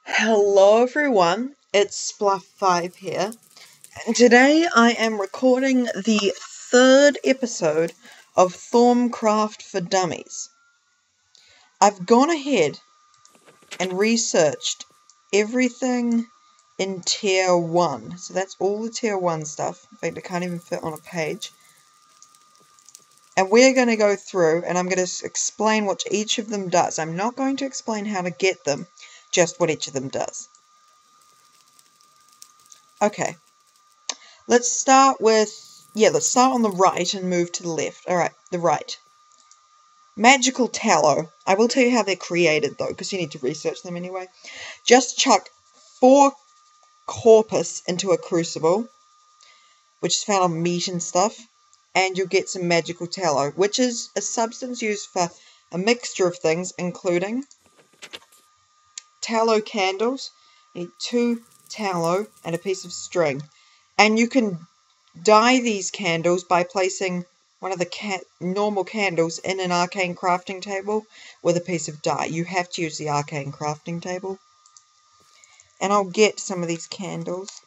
Hello everyone, it's Spluff5 here, and today I am recording the third episode of Thaumcraft for Dummies. I've gone ahead and researched everything in Tier 1, so that's all the Tier 1 stuff. In fact, it can't even fit on a page. And we're going to go through and I'm going to explain what each of them does. I'm not going to explain how to get them, just what each of them does. Okay. Let's start on the right and move to the left. Alright, the right. Magical tallow. I will tell you how they're created though, because you need to research them anyway. Just chuck 4 corpus into a crucible, which is found on meat and stuff, and you'll get some magical tallow, which is a substance used for a mixture of things, including tallow candles. You need 2 tallow and a piece of string. And you can dye these candles by placing one of the normal candles in an arcane crafting table with a piece of dye. You have to use the arcane crafting table. And I'll get some of these candles.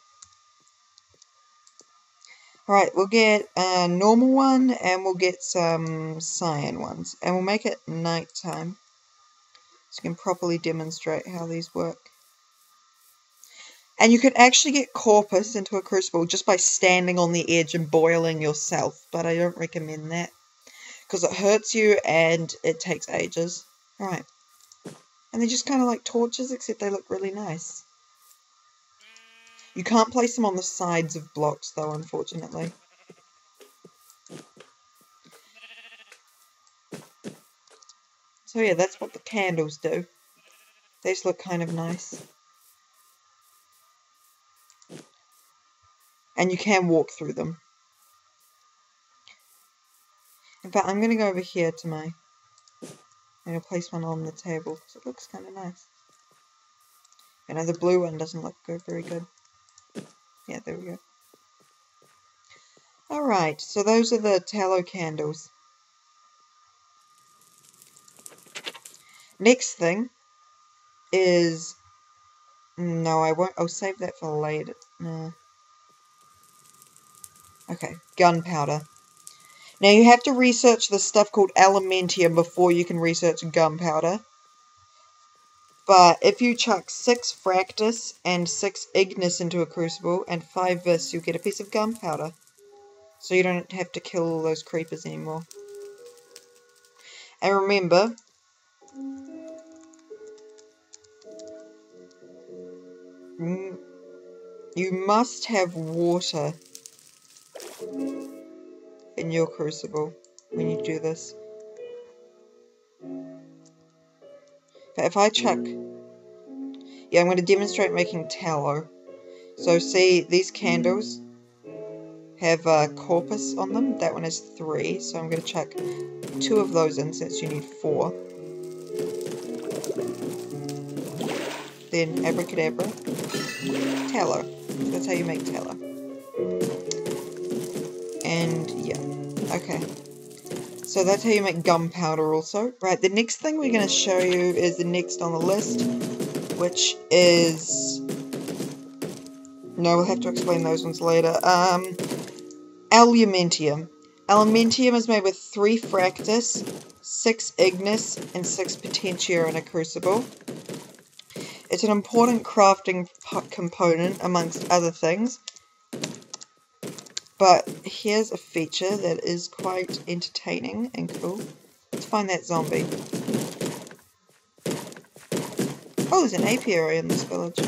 Alright, we'll get a normal one and we'll get some cyan ones. And we'll make it nighttime so you can properly demonstrate how these work. And you can actually get corpus into a crucible just by standing on the edge and boiling yourself, but I don't recommend that because it hurts you and it takes ages. Alright. And they're just kind of like torches, except they look really nice. You can't place them on the sides of blocks though, unfortunately. So yeah, that's what the candles do. They just look kind of nice. And you can walk through them. In fact, I'm going to go over here to my... I'm going to place one on the table because it looks kind of nice. You know, the blue one doesn't look very good. Yeah, there we go. Alright, so those are the tallow candles. Next thing is... No, I won't. I'll save that for later. No. Okay, gunpowder. Now you have to research this stuff called elementium before you can research gunpowder. But if you chuck 6 fractus and 6 ignis into a crucible and 5 vis, you'll get a piece of gunpowder. So you don't have to kill all those creepers anymore. And remember, you must have water in your crucible when you do this. But if I chuck... Yeah, I'm going to demonstrate making tallow. So see, these candles have corpus on them. That one has 3, so I'm going to chuck 2 of those in since you need 4. Then abracadabra, tallow. That's how you make tallow. And yeah, okay. So that's how you make gunpowder also. Right, the next thing we're going to show you is the next on the list, which is... No, we'll have to explain those ones later. Elementium. Elementium is made with 3 fractus, 6 ignis, and 6 potentia in a crucible. It's an important crafting component, amongst other things. But here's a feature that is quite entertaining and cool. Let's find that zombie. Oh, there's an apiary in this village.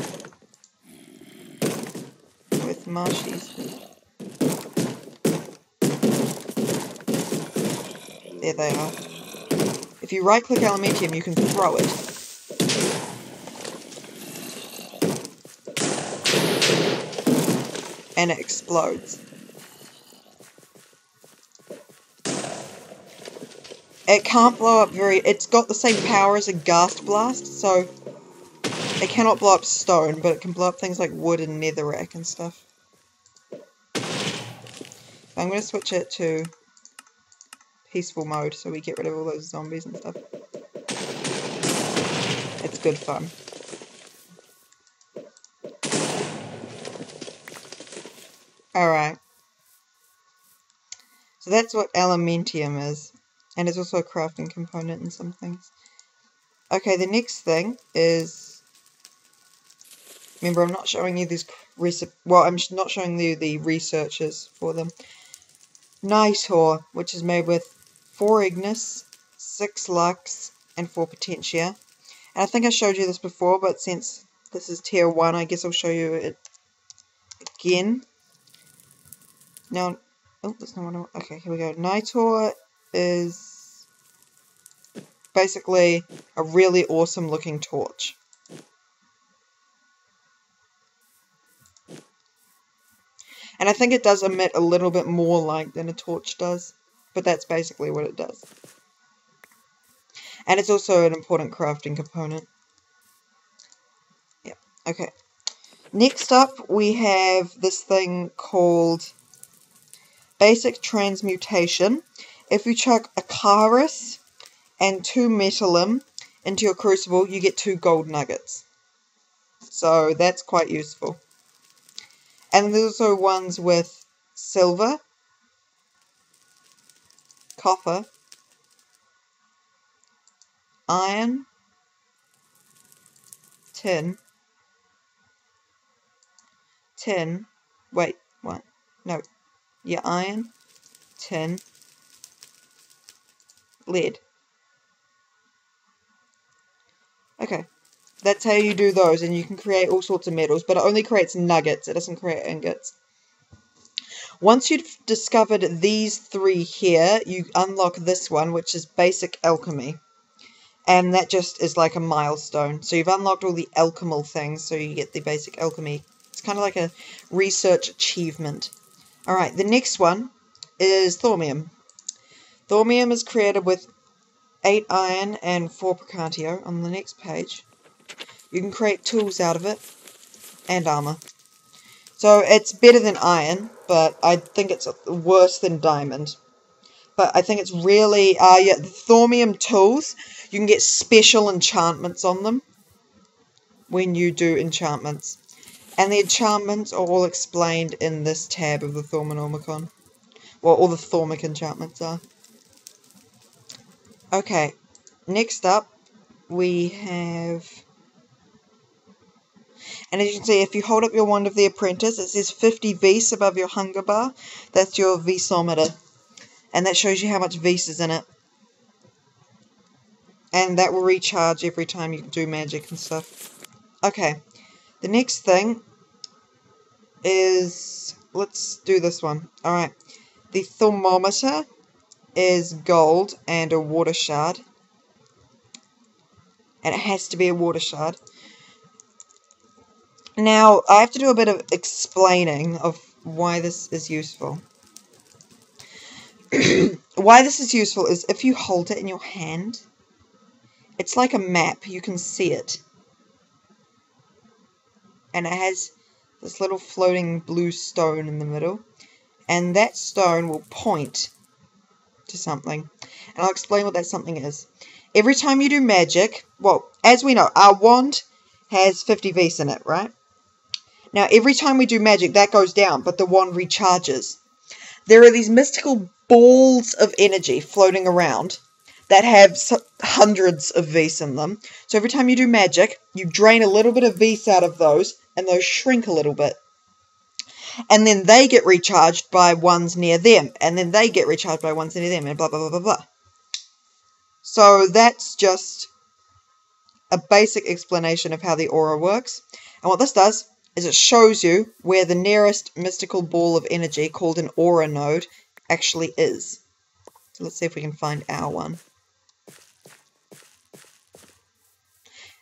With marshies. There they are. If you right click elementium, you can throw it. And it explodes. It can't blow up it's got the same power as a ghast blast, so it cannot blow up stone, but it can blow up things like wood and netherrack and stuff. I'm going to switch it to peaceful mode so we get rid of all those zombies and stuff. It's good fun. Alright. So that's what elementium is. And it's also a crafting component in some things. Okay, the next thing is... Remember, I'm not showing you these well, I'm not showing you the researchers for them. Nitor, which is made with 4 Ignis, 6 Lux, and 4 Potentia. And I think I showed you this before, but since this is tier 1, I guess I'll show you it again. Now, oh, that's not what I want. Okay, here we go. Nitor is basically a really awesome looking torch. And I think it does emit a little bit more light than a torch does, but that's basically what it does. And it's also an important crafting component. Yeah, okay. Next up, we have this thing called basic transmutation. If you chuck a Charis and 2 metallum into your crucible, you get 2 gold nuggets. So that's quite useful. And there's also ones with silver, copper, iron, tin, wait, what? No, yeah, iron, tin, lead. Okay, that's how you do those, and you can create all sorts of metals, but it only creates nuggets, it doesn't create ingots. Once you've discovered these 3 here, you unlock this one, which is basic alchemy. And that just is like a milestone. So you've unlocked all the alchemical things, so you get the basic alchemy. It's kind of like a research achievement. Alright, the next one is thorium. Thorium is created with 8 iron and 4 pocantio on the next page. You can create tools out of it, and armor. So it's better than iron, but I think it's worse than diamond. But I think it's really, yeah, the thorium tools, you can get special enchantments on them when you do enchantments. And the enchantments are all explained in this tab of the Thaumanomicon. Well, all the thaumic enchantments are. Okay, next up we have... And as you can see, if you hold up your wand of the apprentice, it says 50 vis above your hunger bar. That's your visometer. And that shows you how much vis is in it. And that will recharge every time you do magic and stuff. Okay, the next thing is... Let's do this one. Alright, the thermometer is gold and a water shard. And it has to be a water shard. Now, I have to do a bit of explaining of why this is useful. Why this is useful is if you hold it in your hand, it's like a map, you can see it. And it has this little floating blue stone in the middle. And that stone will point to something. And I'll explain what that something is. Every time you do magic, well, as we know, our wand has 50 vis in it, right? Now, every time we do magic, that goes down, but the wand recharges. There are these mystical balls of energy floating around that have hundreds of vis in them. So every time you do magic, you drain a little bit of vis out of those, and those shrink a little bit. And then they get recharged by ones near them, and then they get recharged by ones near them, and blah, blah, blah, blah, blah. So that's just a basic explanation of how the aura works. And what this does is it shows you where the nearest mystical ball of energy, called an aura node, actually is. So let's see if we can find our one.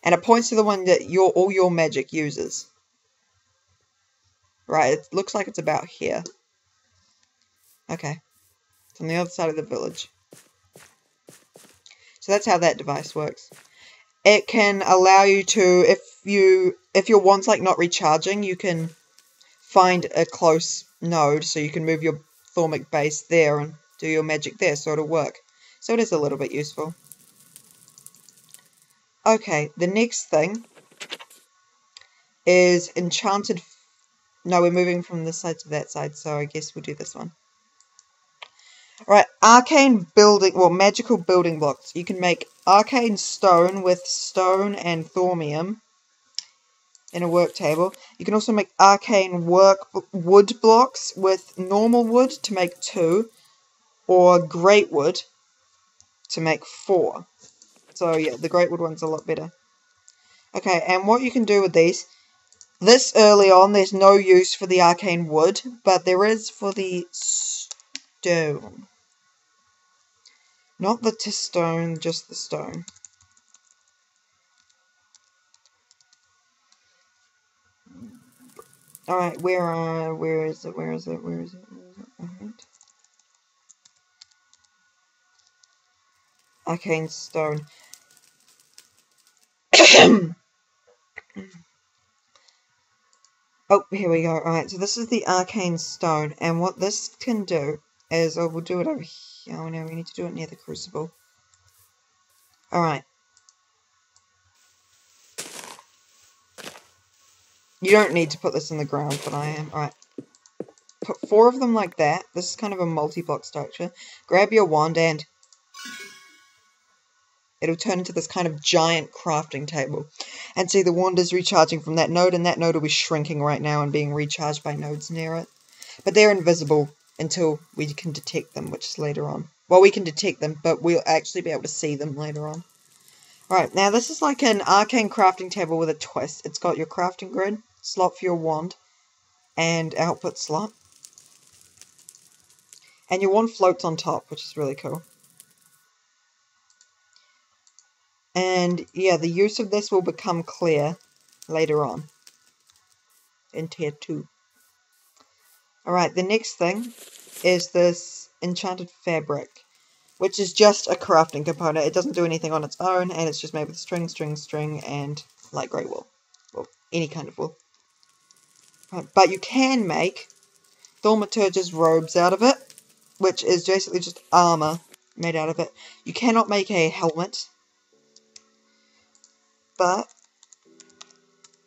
And it points to the one that all your magic uses. Right, it looks like it's about here. Okay. It's on the other side of the village. So that's how that device works. It can allow you to, if your wand's like not recharging, you can find a close node, so you can move your thaumic base there and do your magic there, so it'll work. So it is a little bit useful. Okay, the next thing is Enchanted No, we're moving from this side to that side, so I guess we'll do this one. Alright, arcane building, well, magical building blocks. You can make arcane stone with stone and thorium in a work table. You can also make arcane wood blocks with normal wood to make 2, or great wood to make 4. So yeah, the great wood one's a lot better. Okay, and what you can do with these, this early on, there's no use for the arcane wood, but there is for the stone. Not the stone, just the stone. Alright, where is it? Alright. Arcane stone. Oh, here we go. Alright, so this is the arcane stone, and what this can do is, oh, we'll do it over here. Oh no, we need to do it near the crucible. Alright. You don't need to put this in the ground, but I am. Alright. Put 4 of them like that. This is kind of a multi-block structure. Grab your wand and it'll turn into this kind of giant crafting table. And see, the wand is recharging from that node, and that node will be shrinking right now and being recharged by nodes near it. But they're invisible until we can detect them, which is later on. Well, we can detect them, but we'll actually be able to see them later on. Alright, now this is like an arcane crafting table with a twist. It's got your crafting grid, slot for your wand, and output slot. And your wand floats on top, which is really cool. And yeah, the use of this will become clear later on in tier 2. Alright, the next thing is this Enchanted Fabric, which is just a crafting component. It doesn't do anything on its own, and it's just made with string, and light grey wool. Well, any kind of wool. Right, but you can make thaumaturge's robes out of it, which is basically just armor made out of it. You cannot make a helmet, but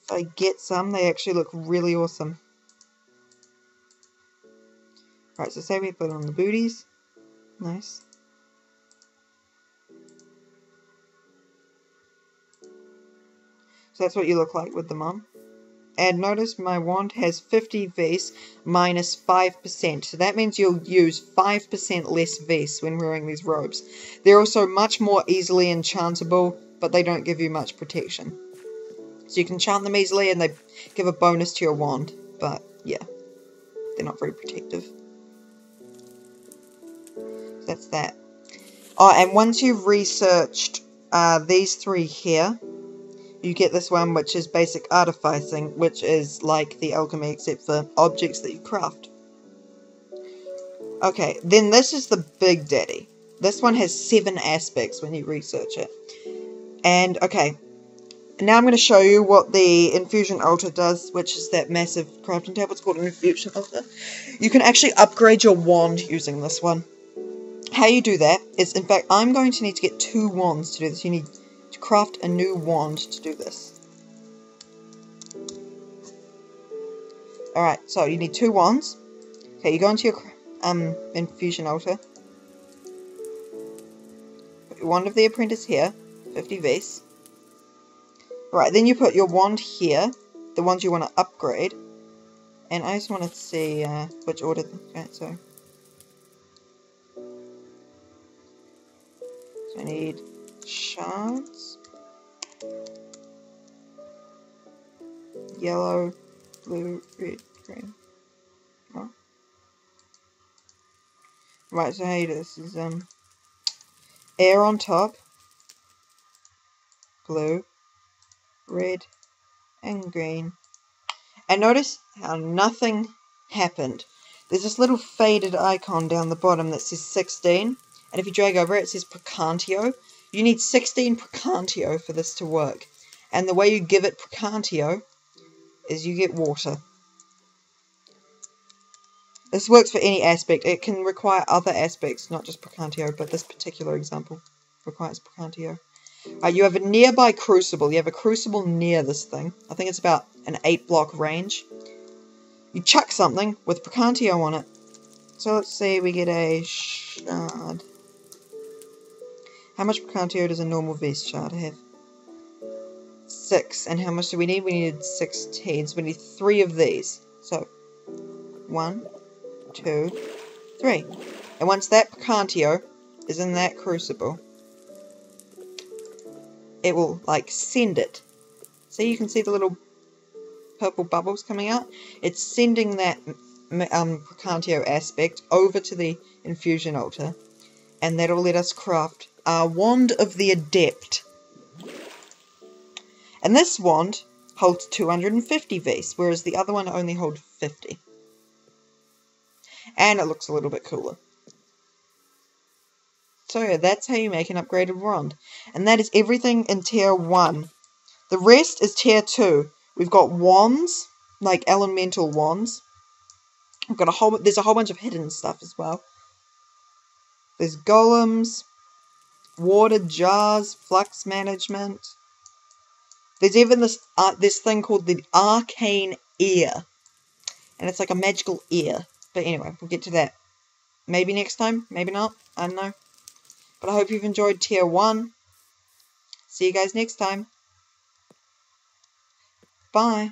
if I get some, they actually look really awesome. Right, so say we put on the booties. Nice. So that's what you look like with them on. And notice my wand has 50 Vs minus 5%. So that means you'll use 5% less Vs when wearing these robes. They're also much more easily enchantable, but they don't give you much protection. So you can enchant them easily and they give a bonus to your wand. But yeah, they're not very protective. So that's that. Oh, and once you've researched these 3 here, you get this one, which is basic artificing, which is like the alchemy except for objects that you craft. Okay, then this is the big daddy. This one has 7 aspects when you research it. And, okay, now I'm going to show you what the infusion altar does, which is that massive crafting table. It's called an infusion altar. You can actually upgrade your wand using this one. How you do that is, in fact, I'm going to need to get 2 wands to do this. You need to craft a new wand to do this. Alright, so you need 2 wands. Okay, you go into your infusion altar. Put your wand of the apprentice here, 50 Vs. Right, then you put your wand here, the ones you want to upgrade. And I just want to see which order. Okay, so I need shards, yellow, blue, red, green. Oh. Right, so how you do this is air on top, blue, red, and green. And notice how nothing happened. There's this little faded icon down the bottom that says 16. And if you drag over it, it says Procantio. You need 16 Procantio for this to work. And the way you give it Procantio is you get water. This works for any aspect. It can require other aspects, not just Procantio, but this particular example requires Procantio. You have a nearby crucible. You have a crucible near this thing. I think it's about an 8-block range. you chuck something with Pocantio on it. So let's see, we get a shard. How much Pocantio does a normal vest shard have? 6. And how much do we need? We needed 16. So we need 3 of these. So 1, 2, 3. And once that Pocantio is in that crucible, it will like send it. See, you can see the little purple bubbles coming out. It's sending that Pocantio aspect over to the infusion altar, and that'll let us craft our Wand of the Adept. And this wand holds 250 Vs, whereas the other one only holds 50. And it looks a little bit cooler. So yeah, that's how you make an upgraded wand. And that is everything in tier 1. The rest is tier 2. We've got wands, like elemental wands. We've got there's a whole bunch of hidden stuff as well. There's golems, water jars, flux management. There's even this thing called the Arcane ear. And it's like a magical ear. But anyway, we'll get to that. Maybe next time, maybe not, I don't know. But I hope you've enjoyed tier 1. See you guys next time. Bye.